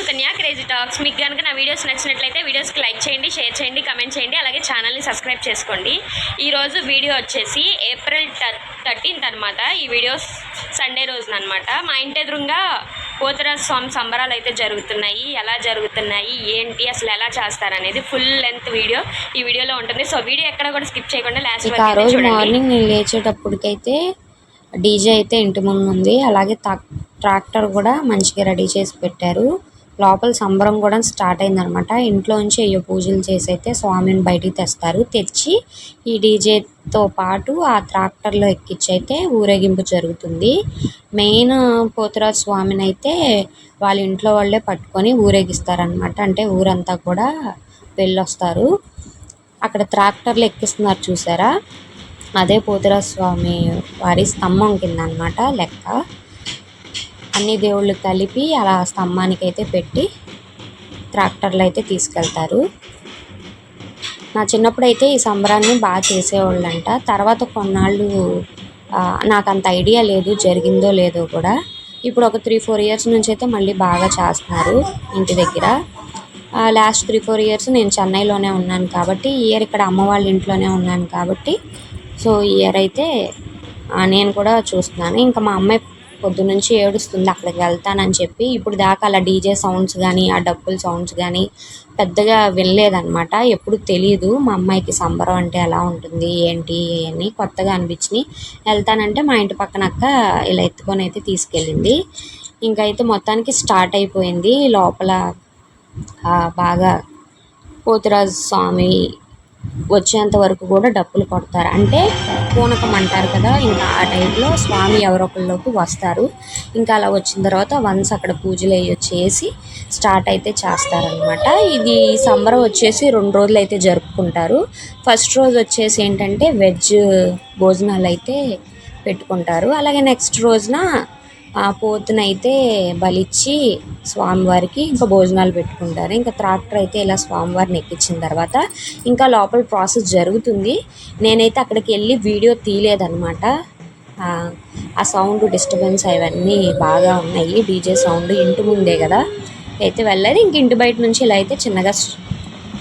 Sukanya crazy talks. మీకు కనుక నా వీడియోస్ నచ్చినట్లయితే వీడియోస్కి లైక్ చేయండి, షేర్ చేయండి, కమెంట్ చేయండి, అలాగే ఛానల్ని సబ్స్క్రైబ్ చేసుకోండి. ఈరోజు వీడియో వచ్చేసి ఏప్రిల్ 13th అనమాట. ఈ వీడియో సండే రోజున అనమాట. మా ఇంటి ఎదురుగా పోతురాజు స్వామి సంబరాలు అయితే జరుగుతున్నాయి. ఎలా జరుగుతున్నాయి, ఏంటి, అసలు ఎలా చేస్తారనేది ఫుల్ లెంత్ వీడియో ఈ వీడియోలో ఉంటుంది. సో వీడియో ఎక్కడ కూడా స్కిప్ చేయకుండా లాస్ట్ వరకు చూడండి. మార్నింగ్ నేను లేచేటప్పటికైతే డీజే అయితే ఇంటి ముందు ఉంది. అలాగే ట్రాక్టర్ కూడా మంచిగా రెడీ చేసి పెట్టారు. లోపల సంబరం కూడా స్టార్ట్ అయిందనమాట. ఇంట్లో నుంచి అయ్యో పూజలు చేసి అయితే స్వామిని బయటికి తెస్తారు. తెచ్చి ఈ డీజేతో పాటు ఆ ట్రాక్టర్లో ఎక్కించి అయితే ఊరేగింపు జరుగుతుంది. మెయిన్ పోతురాజు స్వామిని అయితే వాళ్ళ ఇంట్లో వాళ్ళే పట్టుకొని ఊరేగిస్తారనమాట. అంటే ఊరంతా కూడా వెళ్ళొస్తారు. అక్కడ ట్రాక్టర్లు ఎక్కిస్తున్నారు చూసారా, అదే పోతురాజు స్వామి వారి స్తంభం కింద అనమాట లెక్క. అన్ని దేవుళ్ళు కలిపి అలా స్తంభానికి అయితే పెట్టి ట్రాక్టర్లు అయితే తీసుకెళ్తారు. నా చిన్నప్పుడు అయితే ఈ సంబరాన్ని బాగా చేసేవాళ్ళంట. తర్వాత కొన్నాళ్ళు నాకు అంత ఐడియా లేదు జరిగిందో లేదో కూడా. ఇప్పుడు ఒక 3-4 ఇయర్స్ నుంచి అయితే మళ్ళీ బాగా చేస్తున్నారు ఇంటి దగ్గర. లాస్ట్ 3-4 ఇయర్స్ నేను చెన్నైలోనే ఉన్నాను కాబట్టి, ఈ ఇయర్ ఇక్కడ అమ్మ వాళ్ళ ఇంట్లోనే ఉన్నాను కాబట్టి, సో ఈ ఇయర్ అయితే నేను కూడా చూస్తున్నాను. ఇంకా మా అమ్మాయి పొద్దునుంచి ఏడుస్తుంది అక్కడికి వెళ్తానని చెప్పి. ఇప్పుడు దాకా అలా డీజే సౌండ్స్ కానీ ఆ డప్పుల సౌండ్స్ కానీ పెద్దగా వినలేదన్నమాట. ఎప్పుడు తెలియదు మా అమ్మాయికి సంబరం అంటే ఎలా ఉంటుంది ఏంటి అని కొత్తగా అనిపించినాయి. వెళ్తానంటే మా ఇంటి పక్కన అక్క ఇలా ఎత్తుకొని అయితే తీసుకెళ్ళింది. ఇంకైతే మొత్తానికి స్టార్ట్ అయిపోయింది. లోపల బాగా పోతురాజు స్వామి వచ్చేంత వరకు కూడా డప్పులు కొడతారు. అంటే పూనకం అంటారు కదా, ఇంకా ఆ టైంలో స్వామి ఎవరొకళ్ళలోకి వస్తారు. ఇంకా అలా వచ్చిన తర్వాత వన్స్ అక్కడ పూజలు అయ్యి చేసి స్టార్ట్ అయితే చేస్తారనమాట. ఇది సంబరం వచ్చేసి 2 రోజులు అయితే జరుపుకుంటారు. ఫస్ట్ రోజు వచ్చేసి ఏంటంటే వెజ్ భోజనాలు అయితే పెట్టుకుంటారు. అలాగే నెక్స్ట్ రోజున పోతునైతే బలిచ్చి స్వామివారికి ఇంకా భోజనాలు పెట్టుకుంటారు. ఇంకా ట్రాక్టర్ అయితే ఇలా స్వామివారిని ఎక్కించిన తర్వాత ఇంకా లోపల ప్రాసెస్ జరుగుతుంది. నేనైతే అక్కడికి వెళ్ళి వీడియో తీయలేదన్నమాట. ఆ సౌండ్ డిస్టర్బెన్స్ అవన్నీ బాగా ఉన్నాయి. డీజే సౌండ్ ఇంటి ముందే కదా అయితే వెళ్ళలేదు. ఇంక ఇంటి బయట నుంచి ఇలా అయితే చిన్నగా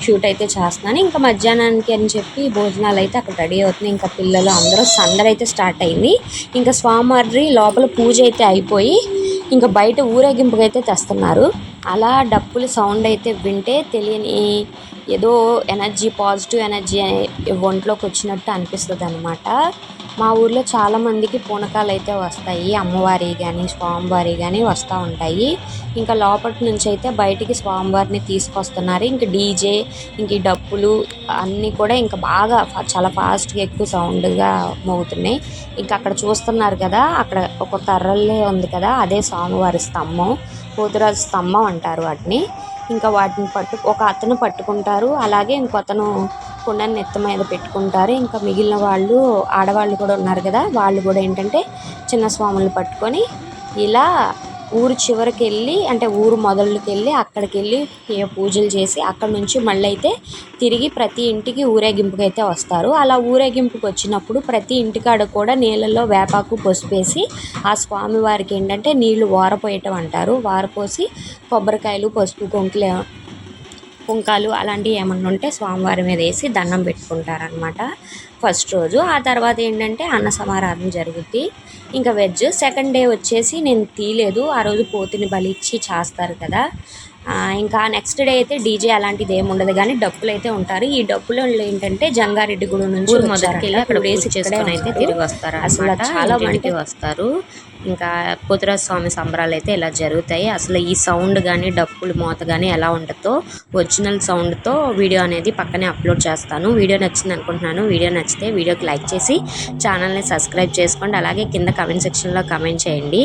షూట్ అయితే చేస్తున్నాను. ఇంకా మధ్యాహ్నానికి అని చెప్పి భోజనాలు అయితే అక్కడ రెడీ అవుతున్నాయి. ఇంకా పిల్లలు అందరూ సందడి అయితే స్టార్ట్ అయింది. ఇంకా స్వామివారి లోపల పూజ అయితే అయిపోయి ఇంకా బయట ఊరేగింపుగా అయితే తెస్తున్నారు. అలా డప్పులు సౌండ్ అయితే వింటే తెలియని ఏదో ఎనర్జీ, పాజిటివ్ ఎనర్జీ ఒంట్లోకి వచ్చినట్టు అనిపిస్తుంది అనమాట. మా ఊర్లో చాలామందికి పూనకాలు అయితే వస్తాయి. అమ్మవారి కానీ స్వామివారి కానీ వస్తూ ఉంటాయి. ఇంకా లోపటి నుంచి అయితే బయటికి స్వామివారిని తీసుకొస్తున్నారు. ఇంక డీజే ఇంక ఈ డప్పులు అన్నీ కూడా ఇంకా బాగా చాలా ఫాస్ట్గా ఎక్కువ సౌండ్గా మోగుతున్నాయి. ఇంకా అక్కడ చూస్తున్నారు కదా, అక్కడ ఒక కర్రల్లే ఉంది కదా, అదే స్వామివారి స్తంభం, పోతురాజు స్తంభం అంటారు వాటిని. ఇంకా వాటిని ఒక అతను పట్టుకుంటారు. అలాగే ఇంకొతను కుండని నెత్తి మీద పెట్టుకుంటారు. ఇంకా మిగిలిన వాళ్ళు ఆడవాళ్ళు కూడా ఉన్నారు కదా, వాళ్ళు కూడా ఏంటంటే చిన్న స్వాములు పట్టుకొని ఇలా ఊరు చివరికి వెళ్ళి, అంటే ఊరు మొదలుకి వెళ్ళి అక్కడికి వెళ్ళి పూజలు చేసి అక్కడ నుంచి మళ్ళీ అయితే తిరిగి ప్రతి ఇంటికి ఊరేగింపుకి అయితే వస్తారు. అలా ఊరేగింపుకి వచ్చినప్పుడు ప్రతి ఇంటికాడ కూడా నీళ్ళల్లో వేపాకు పసుపేసి ఆ స్వామివారికి ఏంటంటే నీళ్లు వారపోయటం అంటారు. వారపోసి కొబ్బరికాయలు, పసుపు, కుంకాలు అలాంటివి ఏమన్నా ఉంటే స్వామివారి మీద వేసి దండం పెట్టుకుంటారనమాట ఫస్ట్ రోజు. ఆ తర్వాత ఏంటంటే అన్న సమారాధన జరుగుద్ది. ఇంకా వెజ్. సెకండ్ డే వచ్చేసి నేను తీయలేదు, ఆ రోజు పోతుని బలిచ్చి చేస్తారు కదా. ఇంకా నెక్స్ట్ డే అయితే డీజే అలాంటిది ఏమి ఉండదు కానీ డప్పులు అయితే ఉంటారు. ఈ డప్పులు ఏంటంటే జంగారెడ్డి గుడి నుంచి మొదటికి అక్కడ వేసి చేసుకొని అయితే తిరిగి వస్తారు. అసలు చాలా మంది వస్తారు. ఇంకా పోతురాజు స్వామి సంబరాలు అయితే ఇలా జరుగుతాయి. అసలు ఈ సౌండ్ కానీ డప్పులు మోత కానీ ఎలా ఉంటుందో ఒరిజినల్ సౌండ్తో వీడియో అనేది పక్కనే అప్లోడ్ చేస్తాను. వీడియో నచ్చింది అనుకుంటున్నాను. వీడియో నచ్చితే వీడియోకి లైక్ చేసి ఛానల్ని సబ్స్క్రైబ్ చేసుకోండి. అలాగే కింద కమెంట్ సెక్షన్లో కమెంట్ చేయండి.